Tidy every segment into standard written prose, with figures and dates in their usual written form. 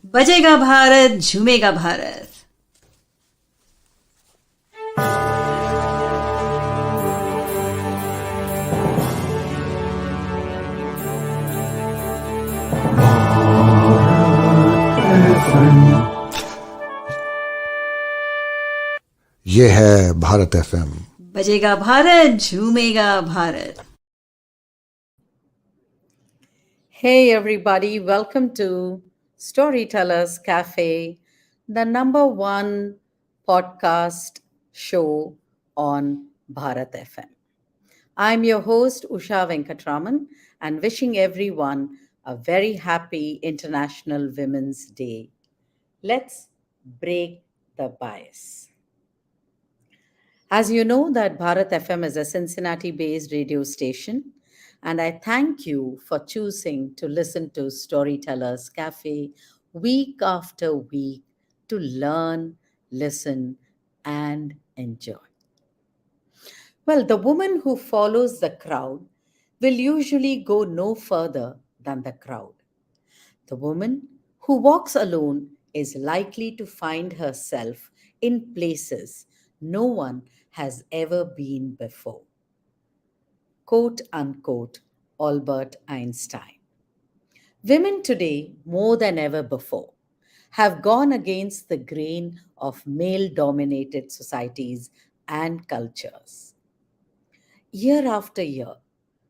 बजेगा भारत, झूमेगा भारत। ये है भारत एफएम। बजेगा Bharat, झूमेगा Bharat. Hey everybody, welcome to Storytellers Cafe, the number one podcast show on Bharat FM. I'm your host Usha Venkatraman and wishing everyone a very happy International Women's Day. Let's break the bias. As you know that Bharat FM is a Cincinnati-based radio station, and I thank you for choosing to listen to Storytellers Cafe week after week to learn, listen, and enjoy. Well, the woman who follows the crowd will usually go no further than the crowd. The woman who walks alone is likely to find herself in places no one has ever been before. Quote unquote, Albert Einstein. Women today, more than ever before, have gone against the grain of male dominated societies and cultures. Year after year,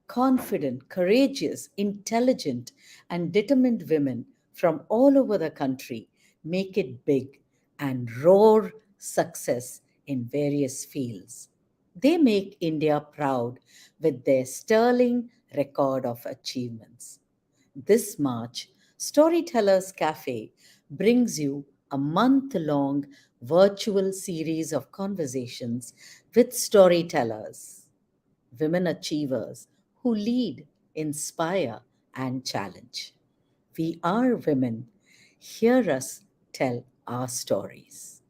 confident, courageous, intelligent, and determined women from all over the country make it big and roar success in various fields. They make India proud with their sterling record of achievements. This March, Storytellers Cafe brings you a month long virtual series of conversations with storytellers, women achievers who lead, inspire, and challenge. We are women. Hear us tell our stories.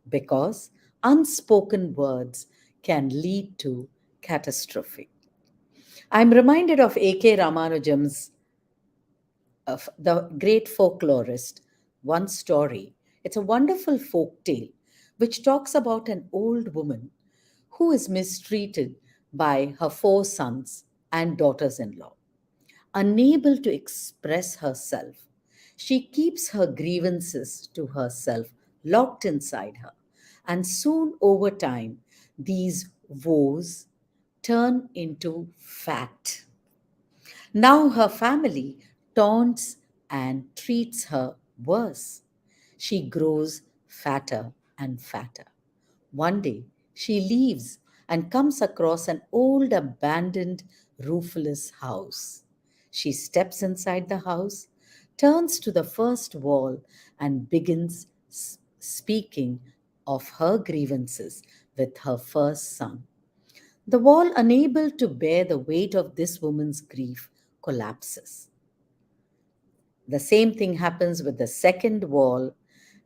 Because unspoken words can lead to catastrophe. I'm reminded of A.K. Ramanujam's of the great folklorist, one story. It's a wonderful folk tale which talks about an old woman who is mistreated by her four sons and daughters in law. Unable to express herself, she keeps her grievances to herself, locked inside her. And soon, over time, these woes turn into fat. Now her family taunts and treats her worse. She grows fatter and fatter. One day, she leaves and comes across an old abandoned roofless house. She steps inside the house, turns to the first wall, and begins speaking of her grievances with her first son. The wall, unable to bear the weight of this woman's grief, collapses. The same thing happens with the second wall,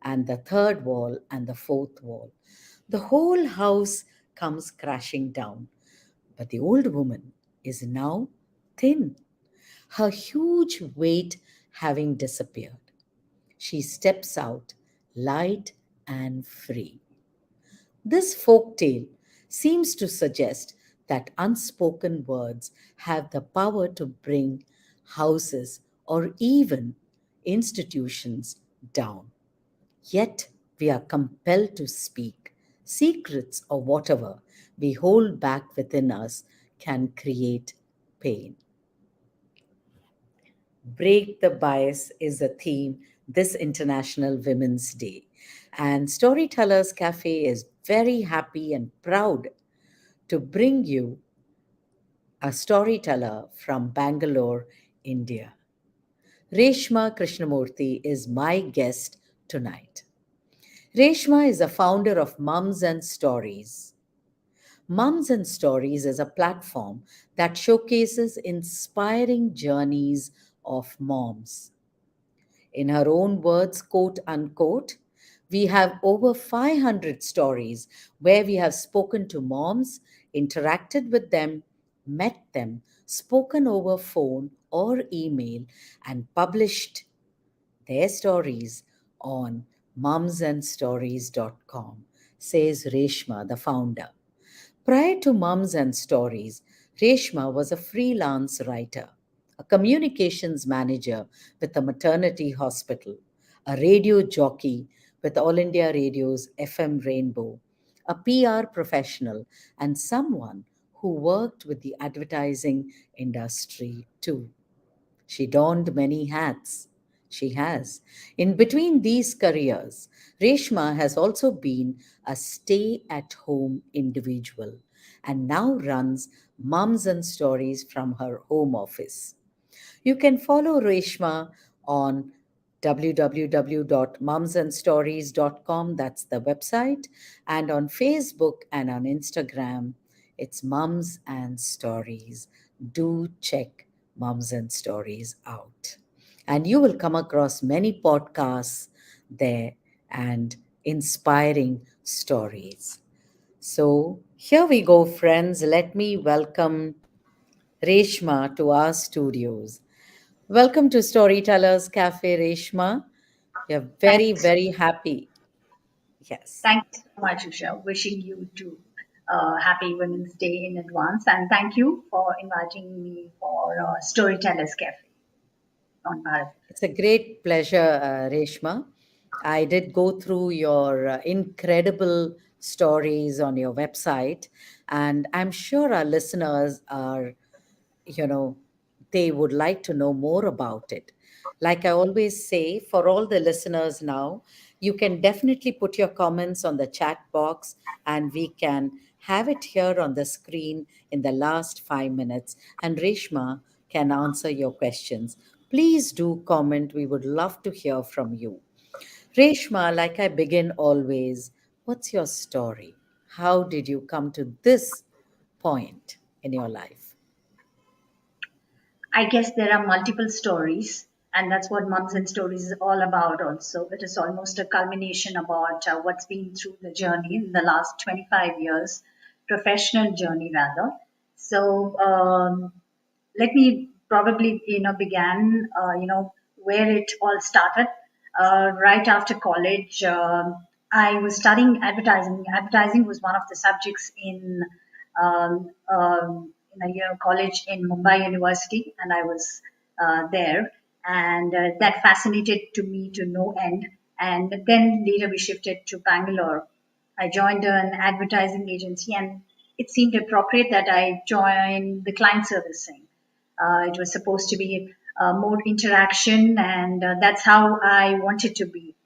and the third wall, and the fourth wall. The whole house comes crashing down. But the old woman is now thin, her huge weight having disappeared. She steps out, light and free. This folk tale seems to suggest that unspoken words have the power to bring houses or even institutions down. Yet we are compelled to speak. Secrets or whatever we hold back within us can create pain. Break the bias is the theme this International Women's Day. And Storytellers Cafe is very happy and proud to bring you a storyteller from Bangalore, India. Reshma Krishnamurthy is my guest tonight. Reshma is a founder of Mums and Stories. Mums and Stories is a platform that showcases inspiring journeys of moms. In her own words, quote unquote, we have over 500 stories where we have spoken to moms, interacted with them, met them, spoken over phone or email, and published their stories on mumsandstories.com, says Reshma, the founder. Prior to Mums and Stories, Reshma was a freelance writer, a communications manager with a maternity hospital, a radio jockey with All India Radio's FM Rainbow, a PR professional, and someone who worked with the advertising industry too. She donned many hats. She has. In between these careers, Reshma has also been a stay at home individual and now runs Mums and Stories from her home office. You can follow Reshma on www.mumsandstories.com, that's the website, and on Facebook and on Instagram, it's Mums and Stories. Do check Mums and Stories out. And you will come across many podcasts there and inspiring stories. So here we go, friends. Let me welcome Reshma to our studios. Welcome to Storytellers Cafe, Reshma. We are very, Thanks. very happy. Yes. Thanks so much, Usha. Wishing you to happy Women's Day in advance, and thank you for inviting me for Storytellers Cafe on Bharat. It's a great pleasure, Reshma. I did go through your incredible stories on your website, and I'm sure our listeners are, you know, they would like to know more about it. Like I always say, for all the listeners now, you can definitely put your comments on the chat box and we can have it here on the screen in the last 5 minutes. And Reshma can answer your questions. Please do comment. We would love to hear from you. Reshma, like I begin always, what's your story? How did you come to this point in your life? I guess there are multiple stories, and that's what Mums and Stories is all about. Also, it is almost a culmination about what's been through the journey in the last 25 years, professional journey rather. So let me probably began where it all started right after college. I was studying advertising was one of the subjects in a year college in Mumbai University, and I was there, and that fascinated to me to no end. And then later we shifted to Bangalore. I joined an advertising agency, and it seemed appropriate that I join the client servicing. It was supposed to be more interaction, and that's how I wanted to be.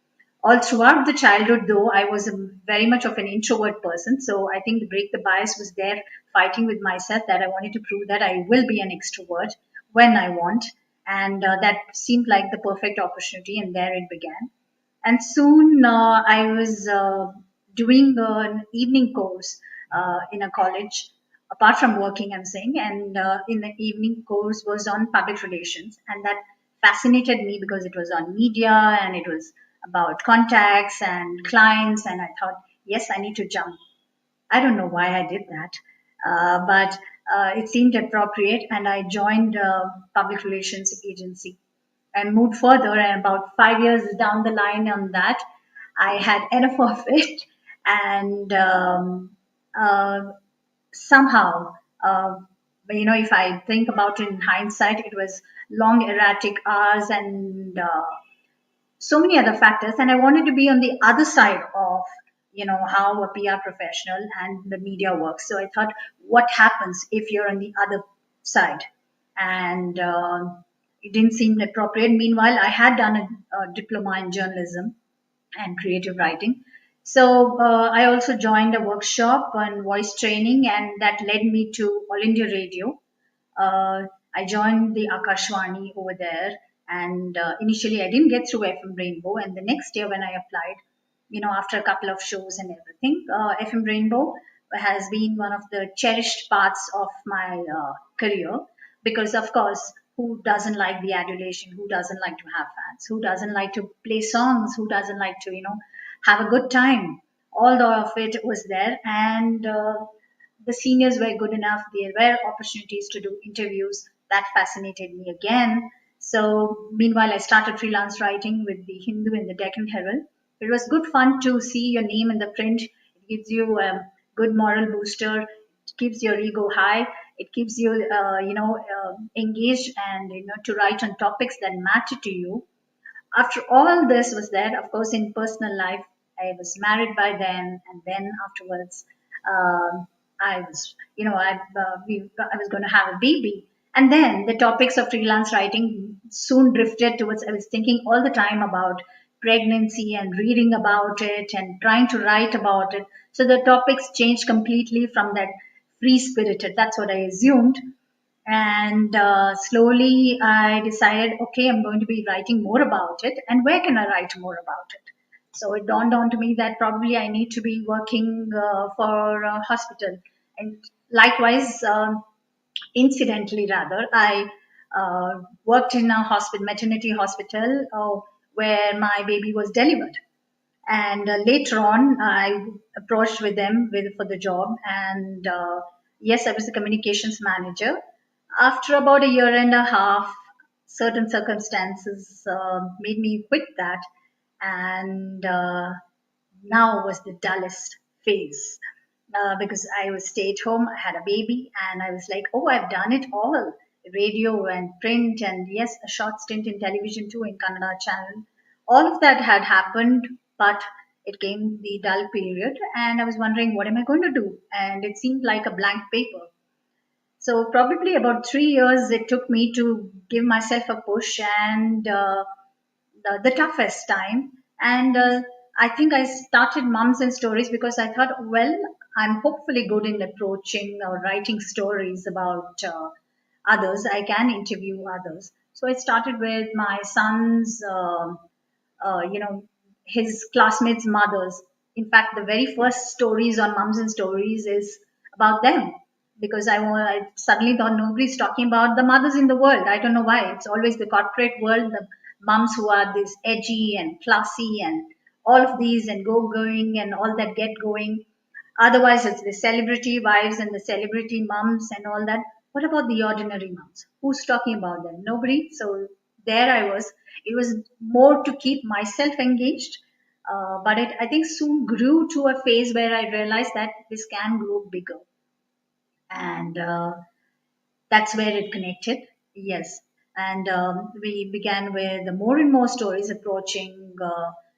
All throughout the childhood, though, I was very much of an introvert person. So I think the break the bias was there, fighting with myself that I wanted to prove that I will be an extrovert when I want. And that seemed like the perfect opportunity, and there it began. And soon I was doing an evening course in a college, apart from working, I'm saying, and in the evening course was on public relations, and that fascinated me because it was on media and it was about contacts and clients, and I thought, yes, I need to jump. I don't know why I did that, but it seemed appropriate, and I joined a public relations agency and moved further. And about 5 years down the line on that, I had enough of it, and uh, somehow, if I think about it in hindsight, it was long erratic hours and so many other factors, and I wanted to be on the other side of how a PR professional and the media works. So I thought, what happens if you're on the other side? And it didn't seem appropriate. Meanwhile, I had done a diploma in journalism and creative writing. So I also joined a workshop on voice training, and that led me to All India Radio. uh, I joined the Akashwani over there, and initially I didn't get through FM Rainbow. And the next year when I applied, after a couple of shows and everything, FM Rainbow has been one of the cherished parts of my career because, of course, who doesn't like the adulation? Who doesn't like to have fans? Who doesn't like to play songs? Who doesn't like to, have a good time? All of it was there, and the seniors were good enough. There were opportunities to do interviews. That fascinated me again. So meanwhile, I started freelance writing with the Hindu and the Deccan Herald. It was good fun to see your name in the print. It gives you a good moral booster. It keeps your ego high. It keeps you, engaged and to write on topics that matter to you. After all this was there, of course, in personal life, I was married by then, and then afterwards, I was, I was going to have a baby, and then the topics of freelance writing soon drifted towards. I was thinking all the time about pregnancy and reading about it and trying to write about it. So the topics changed completely from that free spirited. That's what I assumed, and slowly I decided, okay, I'm going to be writing more about it. And where can I write more about it? So it dawned on to me that probably I need to be working for a hospital. And likewise, incidentally, rather, I worked in a hospital, maternity hospital, where my baby was delivered. And later on, I approached with them for the job, and yes, I was the communications manager. After about a year and a half, certain circumstances made me quit that, and now was the dullest phase, because I was stay at home, I had a baby, and I was like, oh, I've done it all, radio and print, and yes, a short stint in television too, in Kannada channel. All of that had happened, but it came the dull period, and I was wondering, what am I going to do? And it seemed like a blank paper. So probably about 3 years it took me to give myself a push, and the toughest time. And I think I started Mums and Stories because I thought, well, I'm hopefully good in approaching or writing stories about others. I can interview others. So I started with my son's, his classmates' mothers. In fact, the very first stories on Mums and Stories is about them, because I suddenly thought nobody's talking about the mothers in the world. I don't know why. It's always the corporate world, the moms who are this edgy and classy and all of these and go going and all that get going. Otherwise, it's the celebrity wives and the celebrity moms and all that. What about the ordinary moms? Who's talking about them? Nobody. So there I was. It was more to keep myself engaged. But it, I think, soon grew to a phase where I realized that this can grow bigger. And that's where it connected. Yes. And we began with more and more stories approaching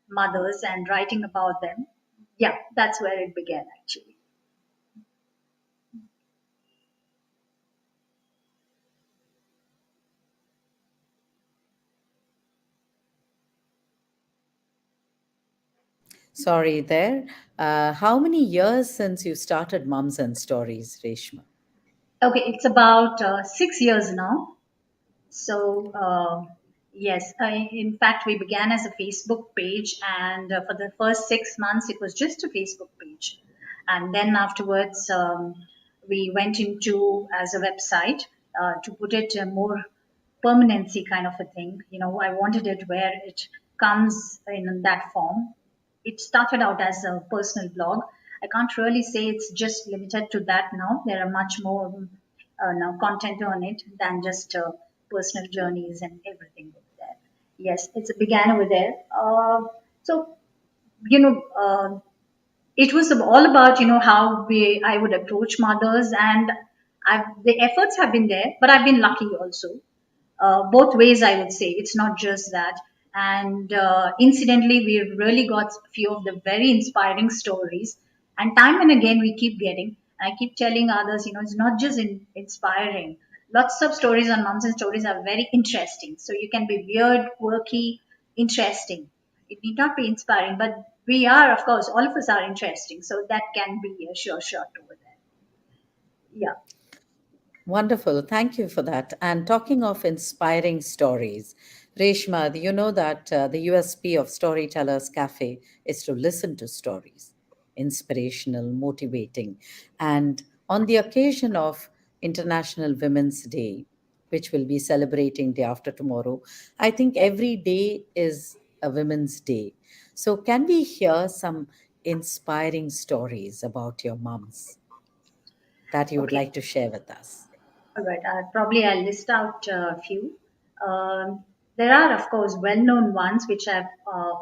mothers and writing about them. Yeah, that's where it began actually. Sorry there. How many years since you started Mums and Stories, Reshma? Okay, it's about 6 years now. So, yes, in fact, we began as a Facebook page, and for the first 6 months, it was just a Facebook page. And then afterwards, we went into as a website to put it more permanency kind of a thing. I wanted it where it comes in that form. It started out as a personal blog. I can't really say it's just limited to that now. There are much more now content on it than just personal journeys and everything over there. Yes, it began over there. So you know, it was all about how I would approach mothers, and the efforts have been there, but I've been lucky also, both ways, I would say. It's not just that. And incidentally, we really got a few of the very inspiring stories, and time and again we keep getting. I keep telling others, it's not just inspiring. Lots of stories on Moms and Stories are very interesting, so you can be weird, quirky, interesting. It need not be inspiring, but we are, of course, all of us are interesting, so that can be a sure shot over there. Yeah. Wonderful. Thank you for that. And talking of inspiring stories, Reshma, you know that the USP of Storytellers Cafe is to listen to stories, inspirational, motivating. And on the occasion of International Women's Day, which will be celebrating day after tomorrow, I think every day is a Women's Day. So, can we hear some inspiring stories about your moms that you would Okay. like to share with us? All right. Probably I'll list out a few. There are, of course, well-known ones which I've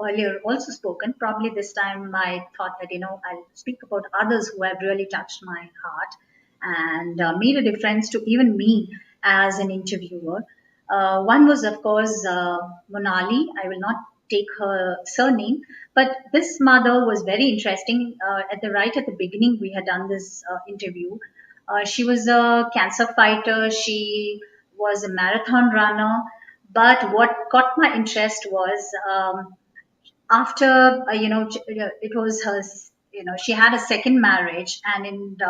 earlier also spoken. Probably this time I thought that, I'll speak about others who have really touched my heart and made a difference to even me as an interviewer. One was, of course, Monali. I will not take her surname, but this mother was very interesting. Right at the beginning, we had done this interview. She was a cancer fighter. She was a marathon runner. But what caught my interest was after it was her, she had a second marriage, and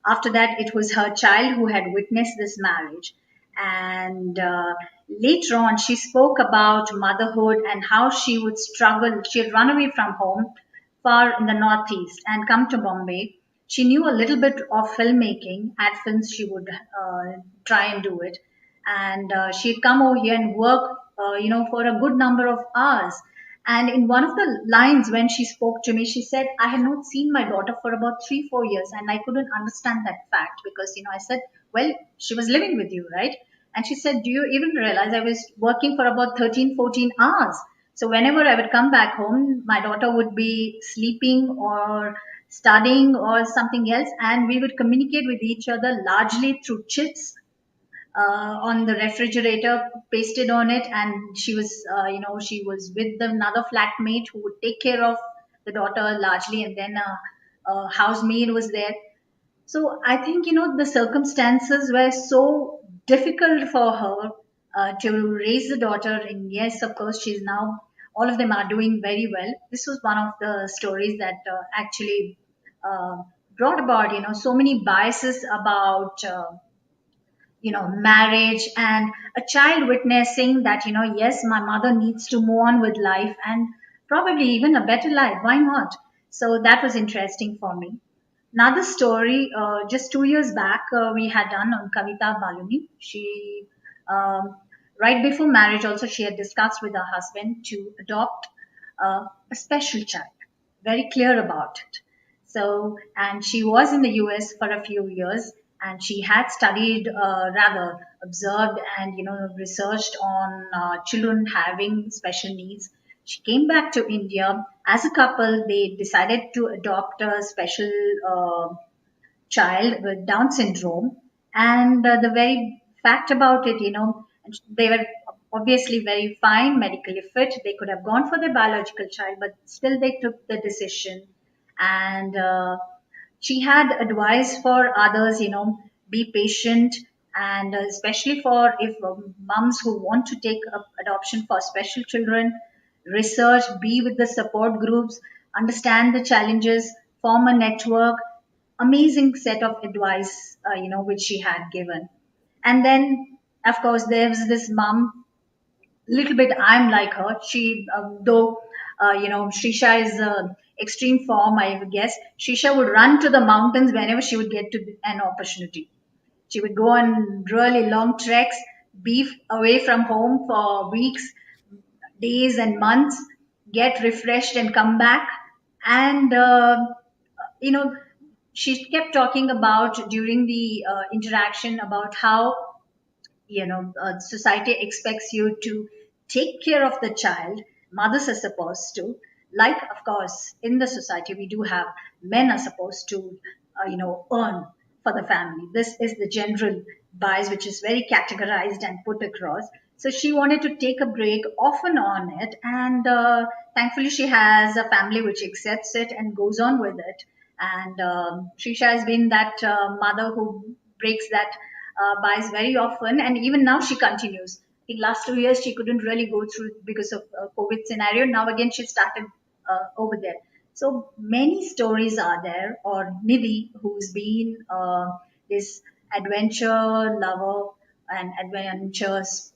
after that it was her child who had witnessed this marriage. And later on she spoke about motherhood and how she would struggle. She had run away from home far in the northeast and come to Bombay. She knew a little bit of filmmaking. At films she would try and do it, and she'd come over here and work for a good number of hours. And in one of the lines, when she spoke to me, she said, I had not seen my daughter for about 3, 4 years. And I couldn't understand that fact because, I said, well, she was living with you, right? And she said, do you even realize I was working for about 13, 14 hours? So whenever I would come back home, my daughter would be sleeping or studying or something else. And we would communicate with each other largely through chits on the refrigerator, pasted on it, and she was with another flatmate who would take care of the daughter largely, and then a housemaid was there. So I think the circumstances were so difficult for her to raise the daughter. And yes, of course, she's now, all of them are doing very well. This was one of the stories that actually brought about so many biases about marriage, and a child witnessing that yes, my mother needs to move on with life and probably even a better life. Why not? So that was interesting for me. Another story, just 2 years back, we had done on Kavita Baluni. She, right before marriage, also she had discussed with her husband to adopt a special child. Very clear about it. So, and she was in the US for a few years, and she had studied, rather observed and researched on children having special needs. She came back to India. As a couple, they decided to adopt a special child with Down syndrome. And the very fact about it, they were obviously very fine, medically fit. They could have gone for their biological child, but still they took the decision. And she had advice for others, be patient, and especially for if moms who want to take up adoption for special children, research, be with the support groups, understand the challenges, form a network. Amazing set of advice, which she had given. And then, of course, there's this mom, little bit I'm like her. She, though, Shisha is extreme form, I would guess. Shisha would run to the mountains whenever she would get to an opportunity. She would go on really long treks, be away from home for weeks, days, and months, get refreshed, and come back. And you know, she kept talking about during the interaction about how society expects you to take care of the child. Mothers are supposed to, like, of course, in the society we do have men are supposed to earn for the family. This is the general bias which is very categorized and put across. So she wanted to take a break off and on it, and thankfully she has a family which accepts it and goes on with it. And Shisha has been that mother who breaks that buys very often, and even now she continues. In last 2 years she couldn't really go through because of COVID scenario. Now again she started over there. So many stories are there. Or Nidhi, who's been this adventure lover and adventures,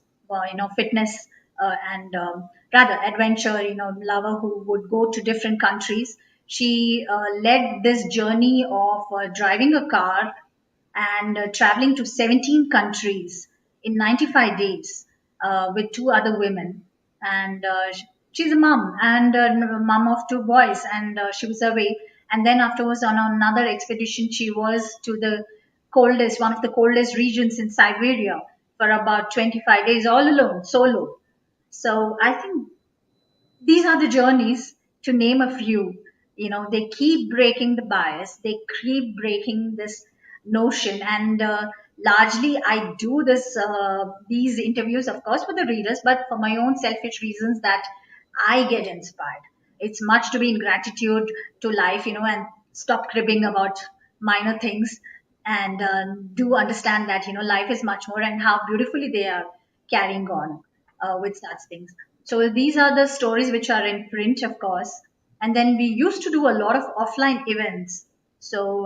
fitness and rather adventure, lover who would go to different countries. She led this journey of driving a car and traveling to 17 countries in 95 days with two other women. And she's a mom and a mom of two boys, and she was away. And then afterwards, on another expedition, she was to the coldest, one of the coldest regions in Siberia for about 25 days all alone, solo. So I think these are the journeys, to name a few. They keep breaking the bias, they keep breaking this notion. And largely I do these interviews, of course, for the readers, but for my own selfish reasons, that I get inspired. It's much to be in gratitude to life, and stop cribbing about minor things, and do understand that life is much more, and how beautifully they are carrying on with such things. So these are the stories which are in print, of course. And then we used to do a lot of offline events. So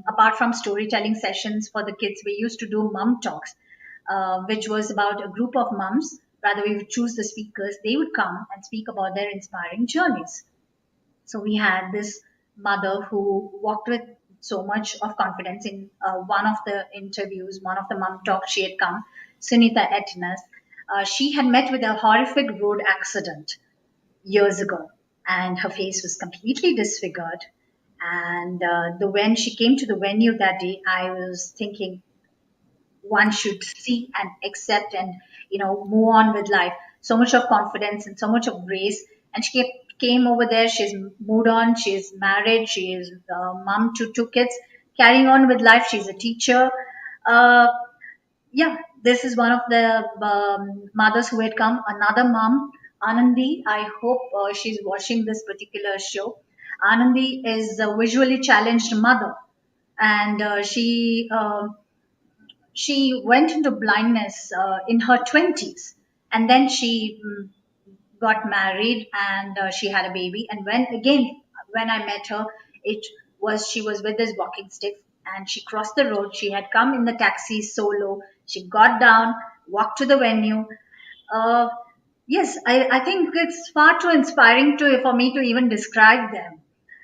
apart from storytelling sessions for the kids, we used to do mum talks, which was about a group of mums. Rather, we would choose the speakers. They would come and speak about their inspiring journeys. So we had this mother who walked with so much of confidence in one of the interviews, one of the mum talks she had come, Sunita Etnas. She had met with a horrific road accident years ago, and her face was completely disfigured. And when she came to the venue that day, I was thinking, one should see and accept and move on with life. So much of confidence and so much of grace. And she came over there, she's moved on, she's married, she is mom to two kids, carrying on with life. She's a teacher. uh, yeah, this is one of the mothers who had come. Another mom, Anandi, I hope she's watching this particular show. Anandi is a visually challenged mother, and she went into blindness in her 20s, and then she got married, and she had a baby. And when I met her, it was she was with this walking stick, and she crossed the road. She had come in the taxi solo. She got down, walked to the venue. uh, yes, I think it's far too inspiring to for me to even describe them.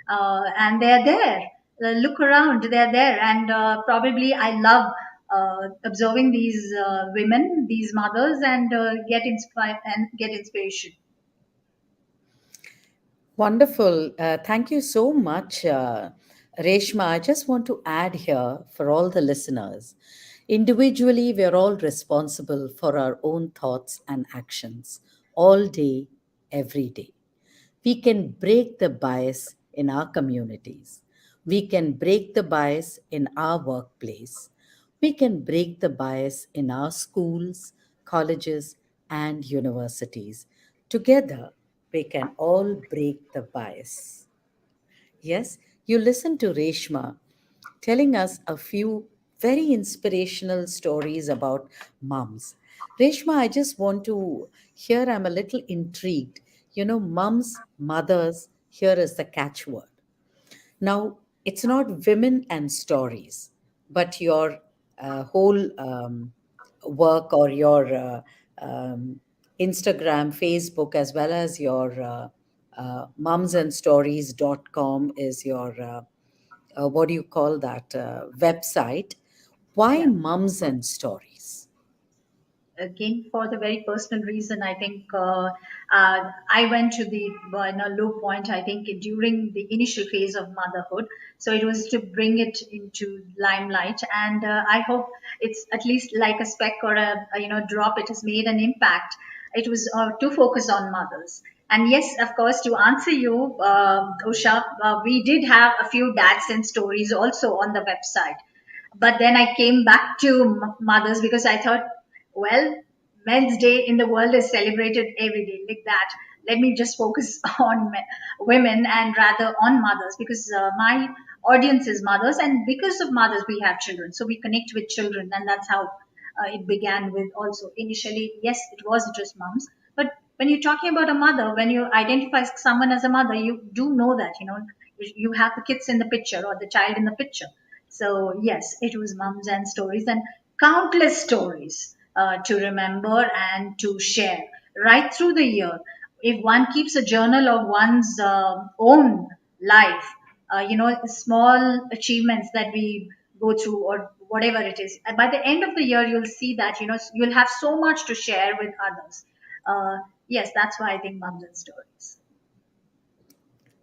And they're there. Look around, they're there. And probably I love observing these women, these mothers, and get inspired and get inspiration. Wonderful. Thank you so much, Reshma. I just want to add here for all the listeners. Individually, we are all responsible for our own thoughts and actions all day, every day. We can break the bias in our communities. We can break the bias in our workplace. We can break the bias in our schools, colleges, and universities. Together, we can all break the bias. Yes, you listen to Reshma telling us a few very inspirational stories about mums. Reshma, I just want to here I'm a little intrigued. Mums, mothers, here is the catchword. Now, it's not women and stories, but your whole work or your Instagram, Facebook, as well as your mumsandstories.com is your, what do you call that, website. Why Yeah. Mums and Stories? Again, for the very personal reason, I think I went to the low point, I think, during the initial phase of motherhood. So it was to bring it into limelight, and I hope it's at least like a speck or a drop. It has made an impact. It was to focus on mothers. And yes, of course, to answer you, Usha, we did have a few dads and stories also on the website. But then I came back to mothers, because I thought, well, men's day in the world is celebrated every day like that. Let me just focus on women, and rather on mothers, because my audience is mothers, and because of mothers we have children, so we connect with children. And that's how it began with. Also, initially, yes, it was just moms, but when you're talking about a mother, when you identify someone as a mother, you do know that you have the kids in the picture, or the child in the picture. So yes, it was mums and stories, and countless stories to remember and to share right through the year. If one keeps a journal of one's own life, small achievements that we go through, or whatever it is, by the end of the year, you'll see that you'll have so much to share with others. Yes, that's why I think mums and stories.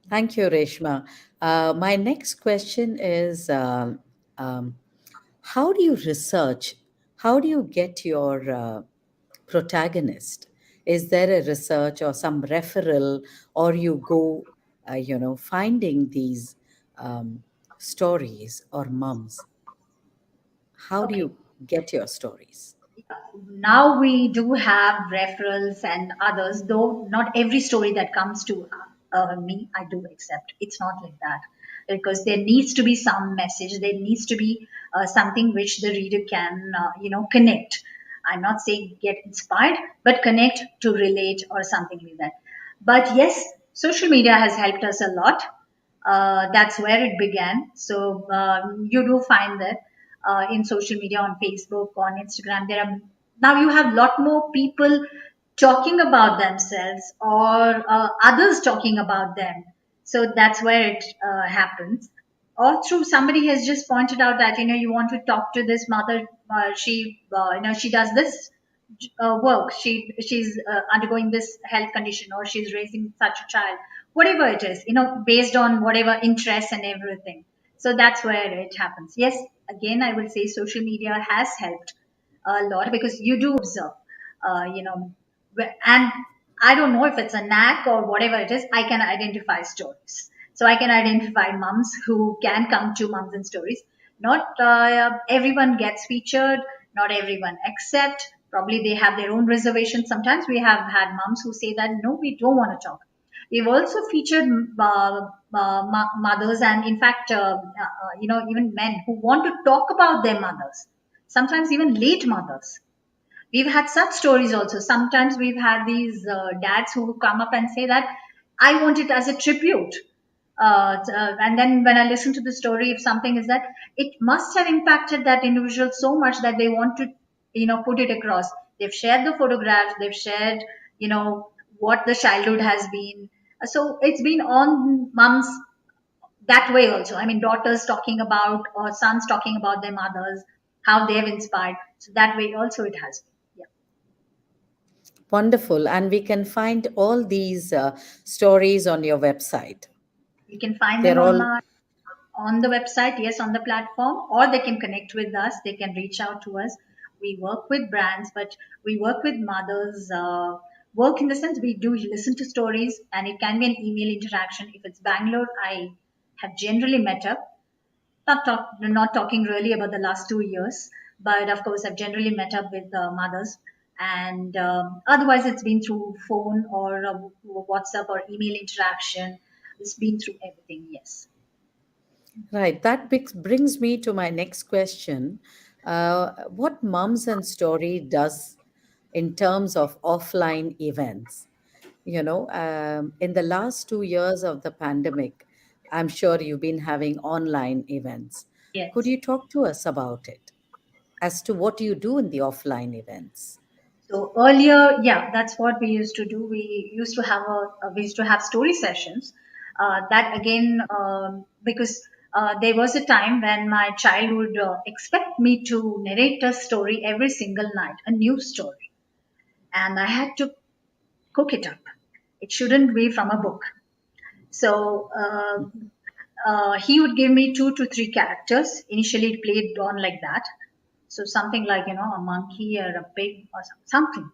Thank you, Reshma. My next question is, um, how do you research How do you get your protagonist? Is there a research or some referral, or you go, finding these um, stories or mums? How do Okay. you get your stories? Now we do have referrals and others, though not every story that comes to me I do accept. It's not like that, because there needs to be some message. There needs to be something which the reader can connect. I'm not saying get inspired, but connect to relate or something like that. But yes, social media has helped us a lot. That's where it began. So you do find that in social media, on Facebook, on Instagram, there are now you have a lot more people talking about themselves, or others talking about them. So that's where it happens. Or through somebody has just pointed out that you want to talk to this mother. She does this work. She's undergoing this health condition, or she's raising such a child, whatever it is, based on whatever interests and everything. So that's where it happens. Yes, again, I will say social media has helped a lot, because you do observe, and I don't know if it's a knack or whatever it is. I can identify stories, so I can identify moms who can come to Moms and Stories. Not everyone gets featured, not everyone accept. Probably they have their own reservations. Sometimes we have had moms who say that no, we don't want to talk. We've also featured mothers, and in fact, even men who want to talk about their mothers. Sometimes even late mothers. We've had such stories also. Sometimes we've had these dads who come up and say that I want it as a tribute. And then when I listen to the story, if something is that, it must have impacted that individual so much that they want to, put it across. They've shared the photographs, they've shared, what the childhood has been. So it's been on mums that way also. I mean, daughters talking about, or sons talking about their mothers, how they've inspired. So that way also it has been. Yeah. Wonderful. And we can find all these stories on your website. You can find them They're all on the website, yes, on the platform, or they can connect with us. They can reach out to us. We work with brands, but we work with mothers. Work in the sense we do listen to stories, and it can be an email interaction. If it's Bangalore, I have generally met up. Not talking really about the last 2 years, but of course I've generally met up with mothers, and otherwise it's been through phone or WhatsApp or email interaction. It's been through everything. Yes. right. That brings me to my next question. What Mums and Story does in terms of offline events? In the last 2 years of the pandemic, I'm sure you've been having online events. Could Yes. you talk to us about it as to what you do in the offline events? So earlier, yeah, that's what we used to do. We used to have story sessions. That again, because there was a time when my child would expect me to narrate a story every single night, a new story, and I had to cook it up. It shouldn't be from a book. So he would give me 2 to 3 characters. Initially, it played on like that. So something like, a monkey or a pig or something,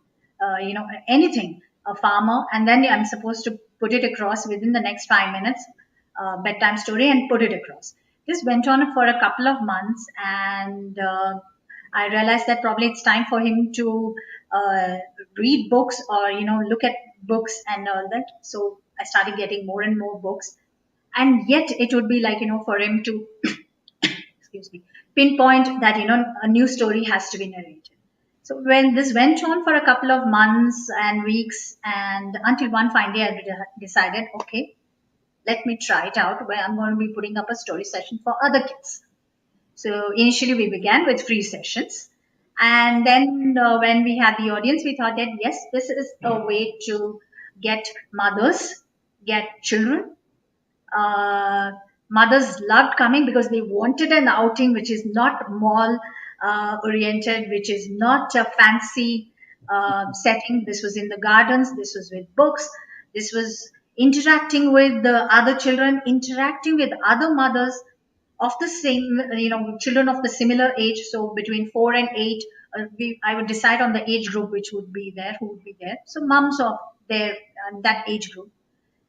anything, a farmer. And then I'm supposed to put it across within the next 5 minutes, bedtime story, and put it across. This went on for a couple of months, and I realized that probably it's time for him to uh, read books, or, look at books and all that. So I started getting more and more books. And yet it would be like, for him to excuse me, pinpoint that a new story has to be narrated. So when this went on for a couple of months and weeks, and until one fine day I decided, okay, let me try it out, where I'm going to be putting up a story session for other kids. So initially we began with free sessions, and then when we had the audience, we thought that yes, this is a way to get mothers, get children, uh, mothers loved coming because they wanted an outing which is not mall oriented, which is not a fancy setting. This was in the gardens, this was with books, this was interacting with the other children, interacting with other mothers of the same, children of the similar age, so between 4 and 8, I would decide on the age group which would be there, who would be there. So moms of their that age group.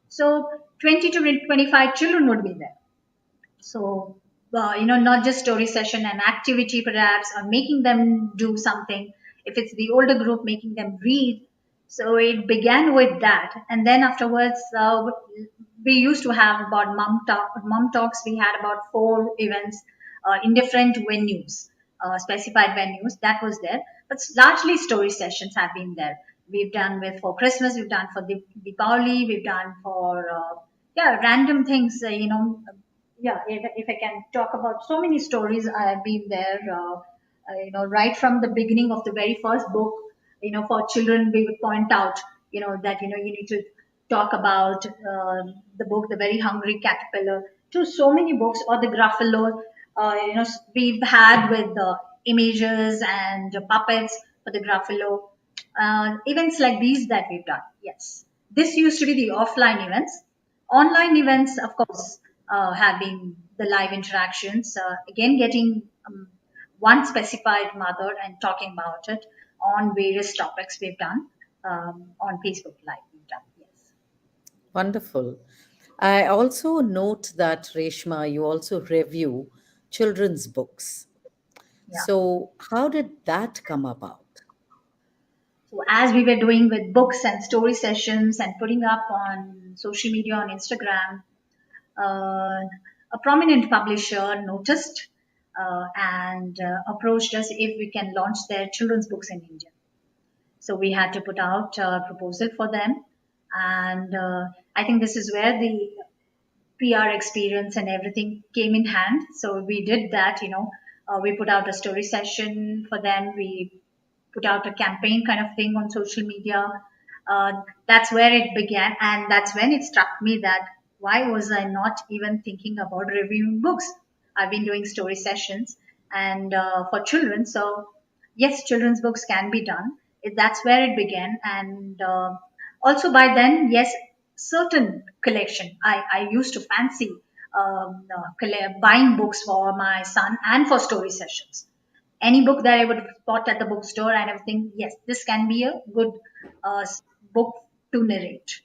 So 20 to 25 children would be there. So, not just story session and activity perhaps, or making them do something. If it's the older group, making them read. So it began with that. And then afterwards, we used to have about mom talks. We had about 4 events in different venues, specified venues. That was there. But largely story sessions have been there. We've done with for Christmas, we've done for the Deepavali, we've done for, random things, yeah, if I can talk about so many stories I have been there, right from the beginning of the very first book, for children, we would point out, that, you need to talk about the book, The Very Hungry Caterpillar, to so many books, or the Gruffalo, we've had with the images and puppets for the Gruffalo, events like these that we've done. Yes. This used to be the offline events. Online events, of course, have been the live interactions, again, getting one specified mother and talking about it on various topics we've done on Facebook Live. We've done, yes. Wonderful. I also note that, Reshma, you also review children's books. Yeah. So, how did that come about? So as we were doing with books and story sessions and putting up on social media on Instagram, a prominent publisher noticed and approached us if we can launch their children's books in India. So we had to put out a proposal for them. And I think this is where the PR experience and everything came in hand. So we did that, we put out a story session for them. We put out a campaign kind of thing on social media. That's where it began. And that's when it struck me that why was I not even thinking about reviewing books? I've been doing story sessions and for children. So yes, children's books can be done. That's where it began. And also by then, yes, certain collection. I used to fancy buying books for my son and for story sessions. Any book that I would spot at the bookstore and everything, yes, this can be a good book to narrate,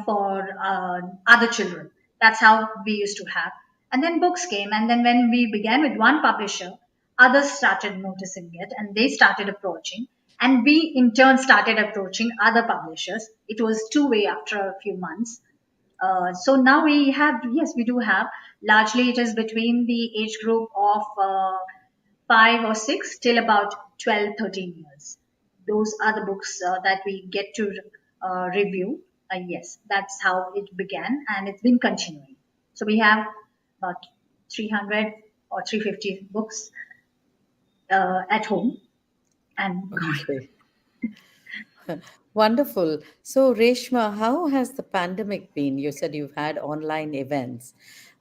for other children. That's how we used to have. And then books came, and then when we began with one publisher, others started noticing it and they started approaching. And we in turn started approaching other publishers. It was two-way after a few months. So now we have, yes, we do have. Largely, it is between the age group of 5 or 6 till about 12, 13 years. Those are the books that we get to review. Yes, that's how it began, and it's been continuing. So we have about 300 or 350 books at home and going. Okay. Wonderful. So, Reshma, how has the pandemic been? You said you've had online events.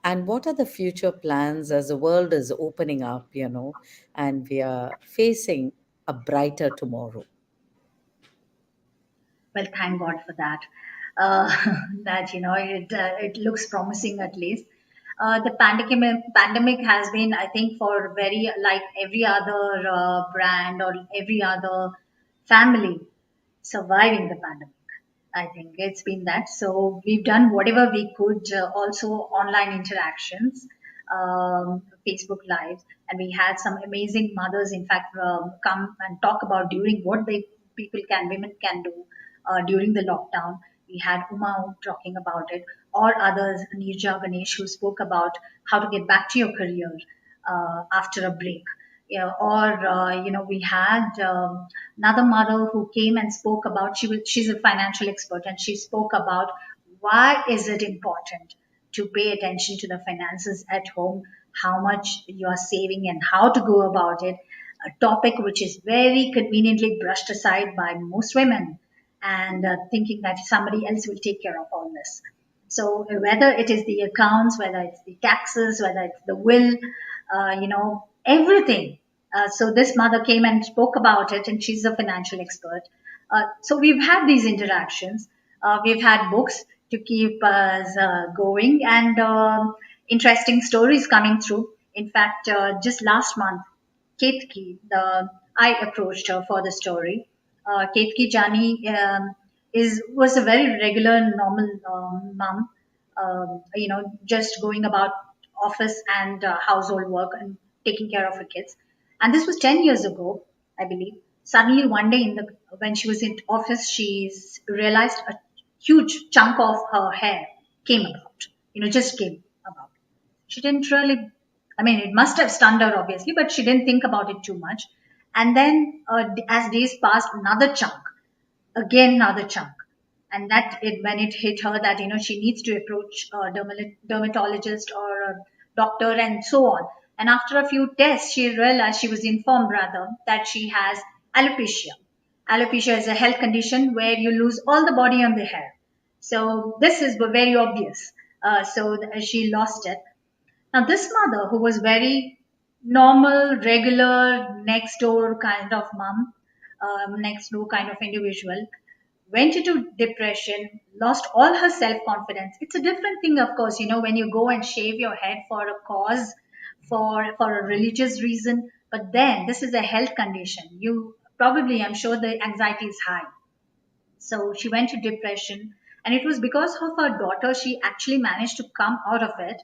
And what are the future plans as the world is opening up, and we are facing a brighter tomorrow? Well, thank God for that. Uh, that it looks promising at least. The pandemic has been, I think, for very like every other brand or every other family surviving the pandemic. I think it's been that. So we've done whatever we could, also online interactions, Facebook Lives, and we had some amazing mothers, in fact, come and talk about during what women can do during the lockdown. We had Uma talking about it, or others, Nirja Ganesh, who spoke about how to get back to your career after a break. Yeah, or we had another mother who came and spoke about she's a financial expert, and she spoke about why is it important to pay attention to the finances at home, how much you are saving and how to go about it, a topic which is very conveniently brushed aside by most women, and thinking that somebody else will take care of all this. So whether it is the accounts, whether it's the taxes, whether it's the will, everything. So this mother came and spoke about it, and she's a financial expert. So we've had these interactions. We've had books to keep us going, and interesting stories coming through. In fact, just last month, Ketki, the I approached her for the story. Ketki Jani was a very regular, normal mom. Just going about office and household work and taking care of her kids. And this was 10 years ago, I believe. Suddenly, one day when she was in office, she's realized a huge chunk of her hair came about. Just came about. She didn't really, I mean, it must have stunned her, obviously, but she didn't think about it too much. And then, as days passed, another chunk, again, another chunk. And when it hit her that, she needs to approach a dermatologist or a doctor and so on. And after a few tests, she was informed rather, that she has alopecia. Alopecia is a health condition where you lose all the body on the hair. So this is very obvious. She lost it. Now, this mother, who was very normal, regular, next door kind of mom, next door kind of individual, went into depression, lost all her self confidence. It's a different thing, of course, when you go and shave your head for a cause, for a religious reason. But then this is a health condition. You probably, I'm sure the anxiety is high. So she went to depression, and it was because of her daughter she actually managed to come out of it.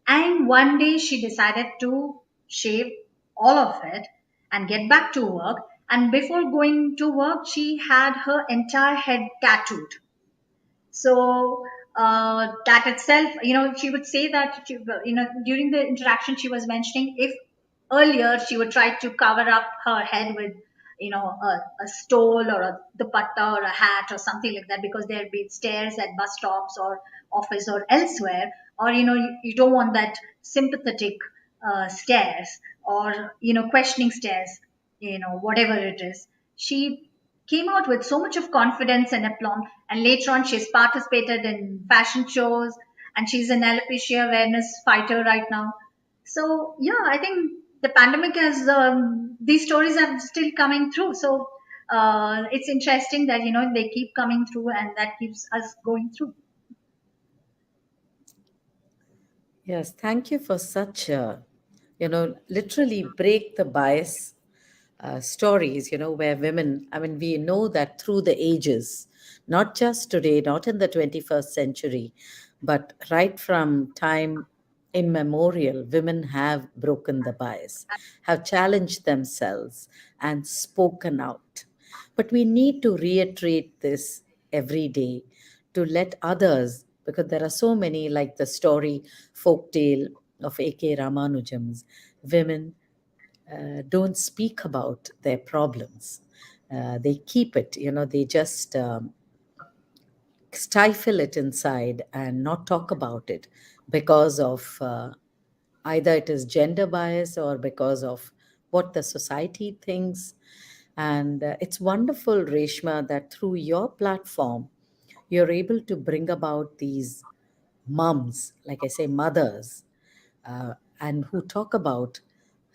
And one day she decided to shave all of it and get back to work. And before going to work, she had her entire head tattooed. So that itself, she would say that, during the interaction, she was mentioning if earlier she would try to cover up her head with, a stole or a dupatta or a hat or something like that, because there'd be stairs at bus stops or office or elsewhere, or, you don't want that sympathetic stares or, questioning stares, whatever it is. She came out with so much of confidence and aplomb. And later on, she's participated in fashion shows, and she's an alopecia awareness fighter right now. So yeah, I think the pandemic has these stories are still coming through. So it's interesting that they keep coming through, and that keeps us going through. Yes, thank you for such, literally break the bias stories, where women, I mean, we know that through the ages, not just today, not in the 21st century, but right from time immemorial, women have broken the bias, have challenged themselves and spoken out. But we need to reiterate this every day to let others, because there are so many, like the story folktale of A.K. Ramanujam's women don't speak about their problems. They keep it, they just stifle it inside and not talk about it because of either it is gender bias or because of what the society thinks. And it's wonderful, Reshma, that through your platform, you're able to bring about these moms, like I say, mothers, and who talk about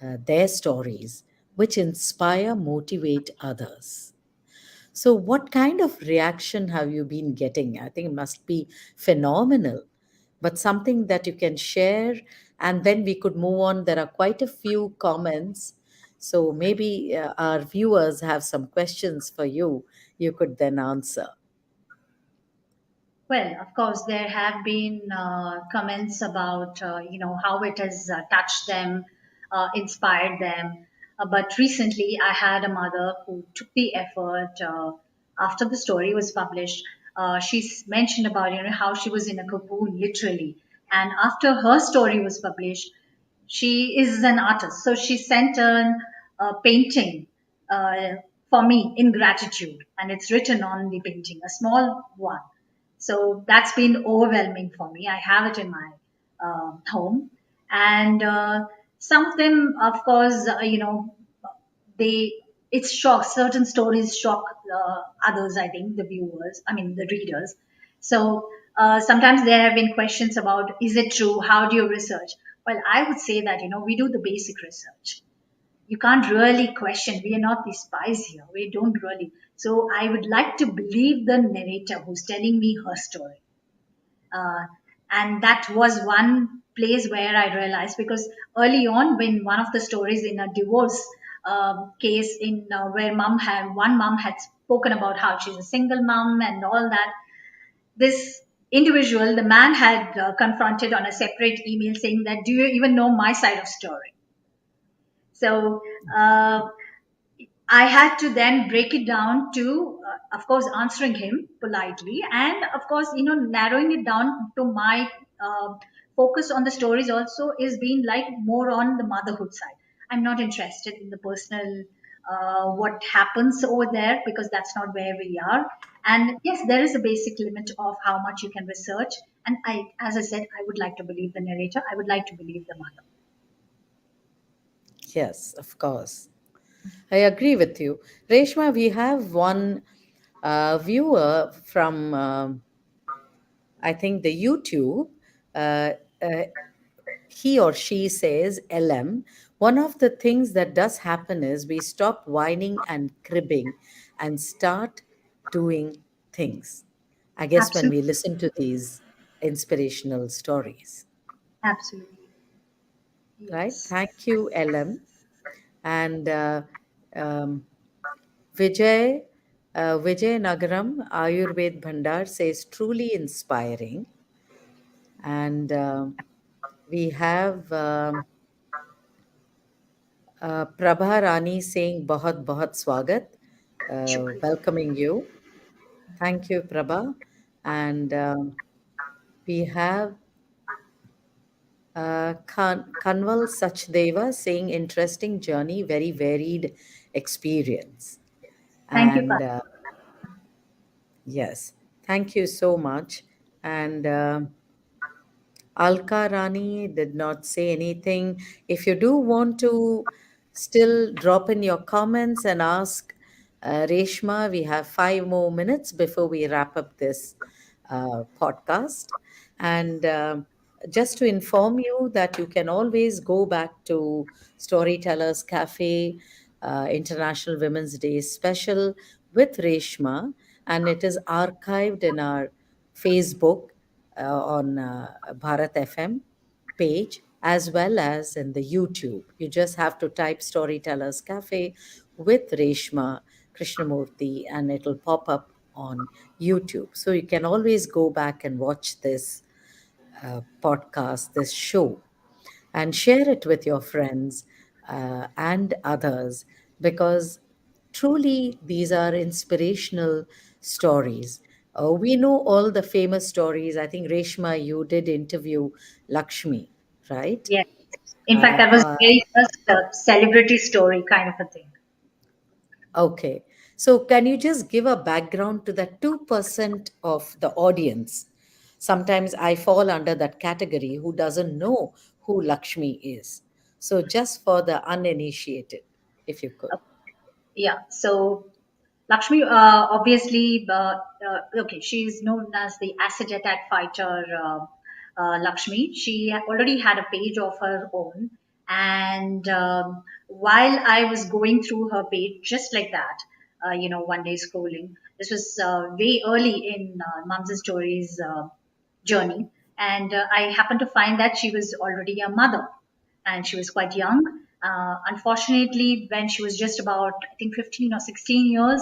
their stories, which inspire, motivate others. So, what kind of reaction have you been getting? I think it must be phenomenal, but something that you can share, and then we could move on. There are quite a few comments. So, maybe our viewers have some questions for you. You could then answer. Well, of course, there have been comments about how it has touched them, inspired them. But recently, I had a mother who took the effort after the story was published. She's mentioned about how she was in a cocoon, literally, and after her story was published, she is an artist, so she sent a painting uh, for me in gratitude, and it's written on the painting, a small one. So that's been overwhelming for me. I have it in my home, and some of them, of course, they it's shock. Certain stories shock others. I think the viewers, I mean the readers. So sometimes there have been questions about, is it true? How do you research? Well, I would say that we do the basic research. You can't really question. We are not the spies here. We don't really. So I would like to believe the narrator who's telling me her story. Uh, and that was one place where I realized, because early on, when one of the stories in a divorce case in where one mom had spoken about how she's a single mom and all that. This individual, the man, had confronted on a separate email saying that, "Do you even know my side of story?" So uh, I had to then break it down to, of course, answering him politely, and of course, narrowing it down to my focus on the stories also is being like more on the motherhood side. I'm not interested in the personal what happens over there, because that's not where we are. And yes, there is a basic limit of how much you can research. And as I said, I would like to believe the narrator. I would like to believe the mother. Yes, of course. I agree with you. Reshma, we have one viewer from, I think, the YouTube. Uh, uh, he or she says, LM, one of the things that does happen is we stop whining and cribbing and start doing things. I guess when we Absolutely, listen to these inspirational stories, absolutely, right? yes. Thank you, LM. And um, Vijay, Vijay Nagaram Ayurved Bhandar says truly inspiring. And we have Prabha Rani saying Bahut Bahut Swagat, Shukriya. welcoming you. Thank you, Prabha. And we have Kanwal Sachdeva saying interesting journey, very varied experience. Thank you, And yes, thank you so much. And Alka Rani did not say anything. If you do want to still drop in your comments and ask Reshma, we have 5 more minutes before we wrap up this podcast. And just to inform you that you can always go back to Storytellers Cafe International Women's Day special with Reshma, and it is archived in our Facebook on Bharat FM page, as well as in the YouTube. You just have to type Storytellers Cafe with Reshma Krishnamurthy and it'll pop up on YouTube. So you can always go back and watch this podcast, this show, and share it with your friends and others, because truly these are inspirational stories. We know all the famous stories. I think, Reshma, you did interview Lakshmi, right? Yes. In fact, Uh, that was uh, very first celebrity story kind of a thing. okay. So, can you just give a background to the 2% of the audience? Sometimes I fall under that category who doesn't know who Lakshmi is. So, just for the uninitiated, if you could. Yeah. So Lakshmi, obviously, okay, she's known as the acid attack fighter, Lakshmi. She already had a page of her own. And while I was going through her page, just like that, one day scrolling, this was way early in Mums and Stories journey. And I happened to find that she was already a mother and she was quite young. Unfortunately, when she was just about, I think, 15 or 16 years,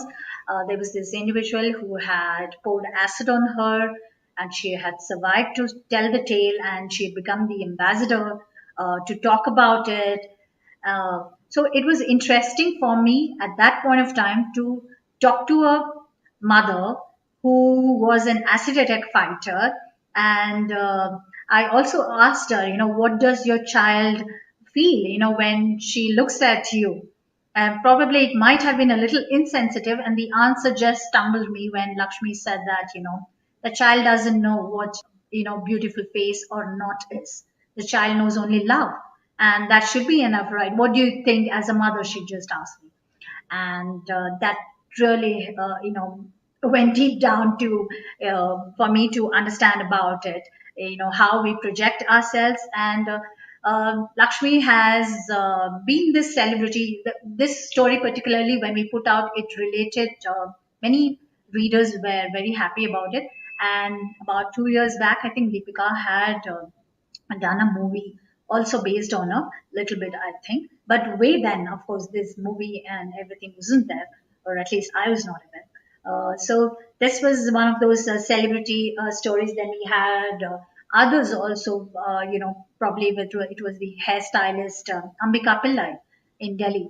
there was this individual who had poured acid on her, and she had survived to tell the tale, and she had become the ambassador to talk about it. So it was interesting for me at that point of time to talk to a mother who was an acid attack fighter. And I also asked her, what does your child feel, when she looks at you? And probably it might have been a little insensitive, and the answer just stumbled me when Lakshmi said that, the child doesn't know what, beautiful face or not is. The child knows only love. And that should be enough, right? What do you think as a mother? She just asked me. And that really, went deep down to, for me to understand about it, how we project ourselves. And Lakshmi has been this celebrity. This story, particularly when we put out, it related, many readers were very happy about it. And about 2 years back, I think Deepika had done a movie also based on a little bit, I think. But way then, of course, this movie and everything wasn't there, or at least I was not aware. So this was one of those celebrity stories. Then we had others also, probably it was the hairstylist Ambika Pillai in Delhi,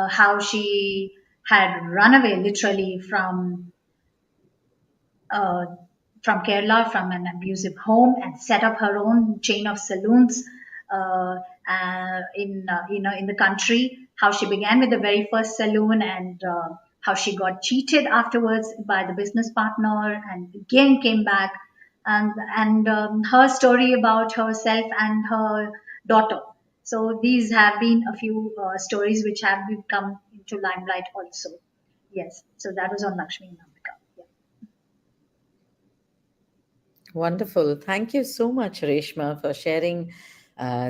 how she had run away literally uh, from Kerala, from an abusive home, and set up her own chain of saloons in the country. How she began with the very first saloon, and how she got cheated afterwards by the business partner, and again came back, and her story about herself and her daughter. So these have been a few stories which have come into limelight also. Yes, so that was on Lakshmi and Ambika. Yeah. Wonderful. Thank you so much, Reshma, for sharing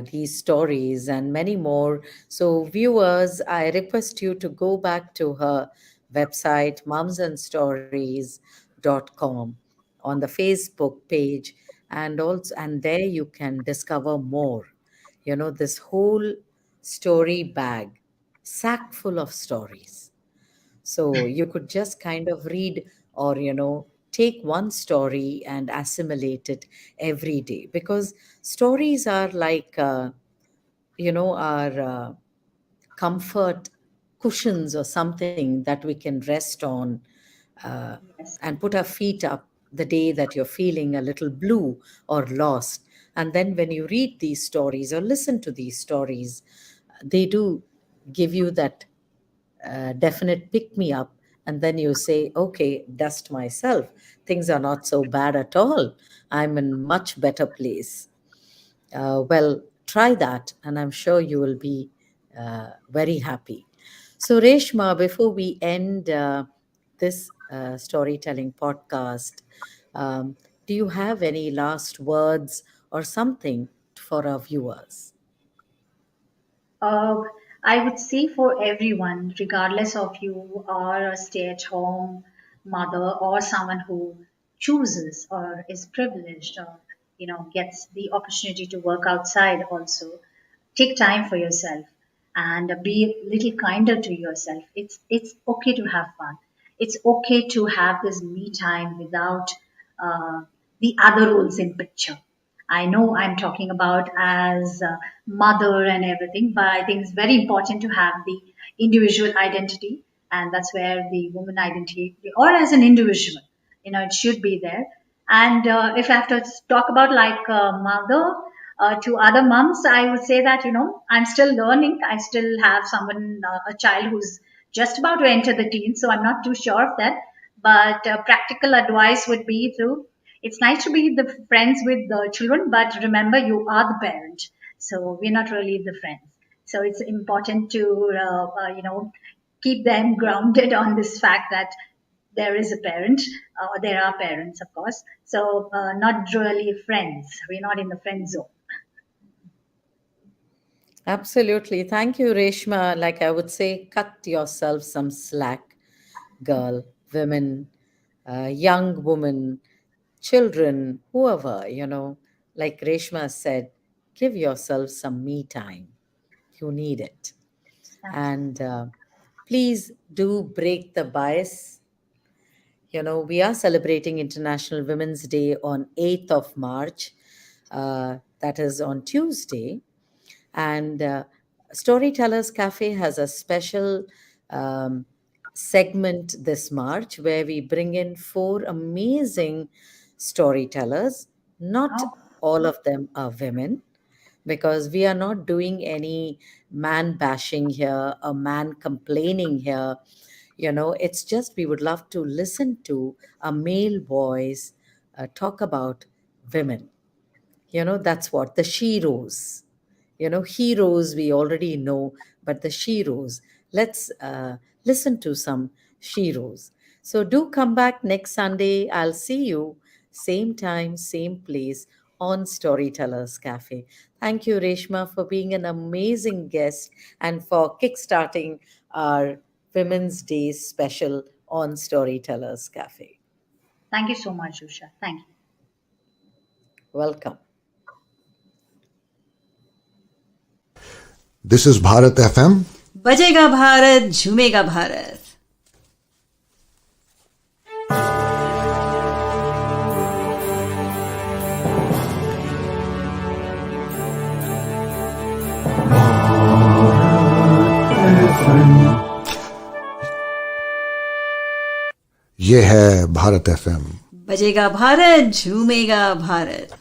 these stories and many more. So, viewers, I request you to go back to her website, mumsandstories.com, on the Facebook page, and there you can discover more. This whole story bag, sack full of stories. So you could just kind of read, or, take one story and assimilate it every day, because stories are like, our comfort cushions or something that we can rest on, uh, Yes. and put our feet up the day that you're feeling a little blue or lost. And then when you read these stories or listen to these stories, they do give you that definite pick me up. And then you say, okay, dust myself. Things are not so bad at all. I'm in much better place. Well, try that, and I'm sure you will be very happy. So, Reshma, before we end this storytelling podcast, do you have any last words or something for our viewers? Uh, I would say for everyone, regardless of you are a stay-at-home mother or someone who chooses or is privileged or gets the opportunity to work outside also, take time for yourself and be a little kinder to yourself. It's okay to have fun. It's okay to have this me time without uh, the other roles in picture. I know I'm talking about as a mother and everything, but I think it's very important to have the individual identity, and that's where the woman identity, or as an individual, it should be there. And if I have to talk about like mother to other moms, I would say that I'm still learning. I still have someone, a child who's just about to enter the teens, so I'm not too sure of that. But practical advice would be through it's nice to be the friends with the children, but remember you are the parent. So we're not really the friends. So it's important to, keep them grounded on this fact that there is a parent, there are parents, of course. So not really friends. We're not in the friend zone. Absolutely. Thank you, Reshma. Like I would say, cut yourself some slack, girl, women, young woman, children, whoever, like Reshma said, give yourself some me time. You need it. And please do break the bias. We are celebrating International Women's Day on 8th of March. That is on Tuesday. And Storytellers Cafe has a special um, segment this March where we bring in four amazing storytellers. Not Oh, all of them are women, because we are not doing any man bashing here, a man complaining here. It's just we would love to listen to a male voice talk about women. That's what the sheroes. Heroes we already know, but the sheroes. Let's listen to some sheroes. So do come back next Sunday. I'll see you same time, same place on Storytellers Cafe. Thank you, Reshma, for being an amazing guest and for kickstarting our Women's Day special on Storytellers Cafe. thank you so much, Usha. Thank you. Welcome. This is Bharat FM. बजेगा भारत झूमेगा भारत. ये है Bharat FM. बजेगा भारत झूमेगा भारत.